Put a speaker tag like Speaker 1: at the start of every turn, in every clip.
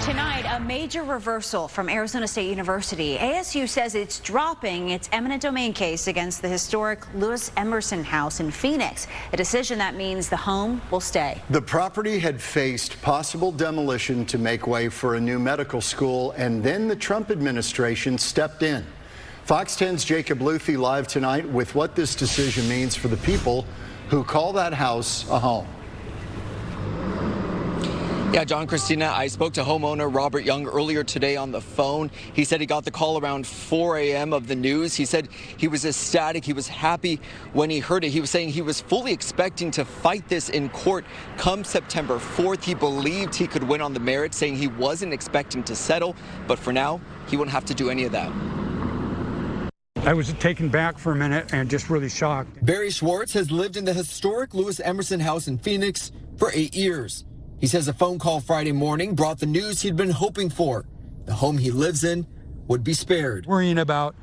Speaker 1: Tonight, a major reversal from Arizona State University. ASU says it's dropping its eminent domain case against the historic Louis Emerson House in Phoenix, a decision that means the home will stay.
Speaker 2: The property had faced possible demolition to make way for a new medical school, and then the Trump administration stepped in. Fox 10's Jacob Luthi live tonight with what this decision means for the people who call that house a home.
Speaker 3: Yeah, John, Christina, I spoke to homeowner Robert Young earlier today on the phone. He said he got the call around 4 a.m. of the news. He said he was ecstatic. He was happy when he heard it. He was saying he was fully expecting to fight this in court come September 4th. He believed he could win on the merits, saying he wasn't expecting to settle. But for now, he wouldn't have to do any of that.
Speaker 4: I was taken back for a minute and just really shocked.
Speaker 3: Barry Schwartz has lived in the historic Louis Emerson House in Phoenix for 8 years. He says a phone call Friday morning brought the news he'd been hoping for. The home he lives in would be spared.
Speaker 4: Worrying about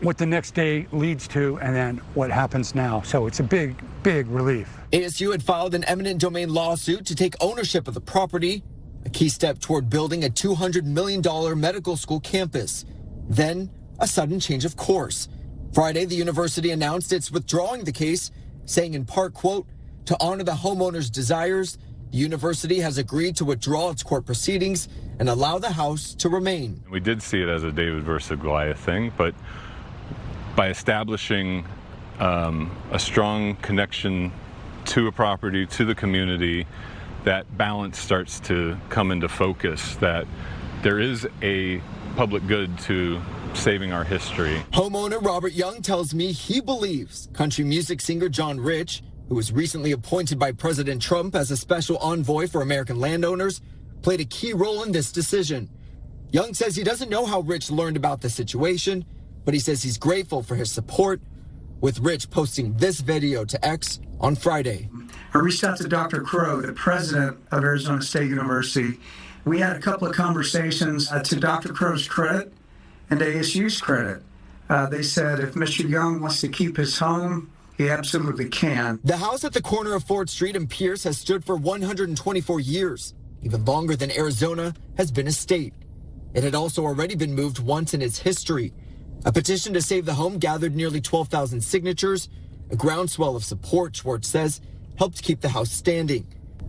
Speaker 4: what the next day leads to and then what happens now. So it's a big, big relief.
Speaker 3: ASU had filed an eminent domain lawsuit to take ownership of the property, a key step toward building a $200 million medical school campus. Then a sudden change of course. Friday, the university announced it's withdrawing the case, saying in part, quote, to honor the homeowner's desires, the university has agreed to withdraw its court proceedings and allow the house to remain.
Speaker 5: We did see it as a David versus Goliath thing, but by establishing a strong connection to a property, to the community, that balance starts to come into focus, that there is a public good to saving our history.
Speaker 3: Homeowner Robert Young tells me he believes country music singer John Rich, who was recently appointed by President Trump as a special envoy for American landowners, played a key role in this decision. Young says he doesn't know how Rich learned about the situation, but he says he's grateful for his support, with Rich posting this video to X on Friday.
Speaker 6: I reached out to Dr. Crow, the president of Arizona State University. We had a couple of conversations to Dr. Crow's credit and ASU's credit. They said if Mr. Young wants to keep his home, he absolutely can.
Speaker 3: The house at the corner of Ford Street and Pierce has stood for 124 years, even longer than Arizona has been a state. It had also already been moved once in its history. A petition to save the home gathered nearly 12,000 signatures. A groundswell of support, Schwartz says, helped keep the house standing.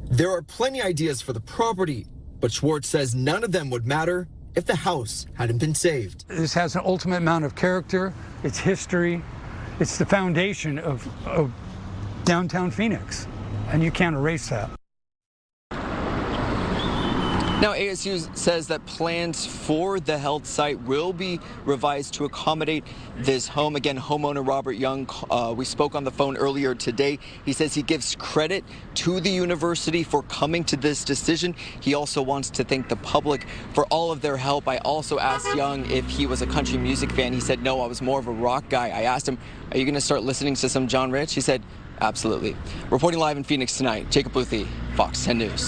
Speaker 3: There are plenty ideas for the property, but Schwartz says none of them would matter if the house hadn't been saved.
Speaker 4: This has an ultimate amount of character, its history. It's the foundation of downtown Phoenix, and you can't erase that.
Speaker 3: Now, ASU says that plans for the held site will be revised to accommodate this home. Again, homeowner Robert Young, we spoke on the phone earlier today. He says he gives credit to the university for coming to this decision. He also wants to thank the public for all of their help. I also asked Young if he was a country music fan. He said, no, I was more of a rock guy. I asked him, are you going to start listening to some John Rich? He said, absolutely. Reporting live in Phoenix tonight, Jacob Luthi, Fox 10 News.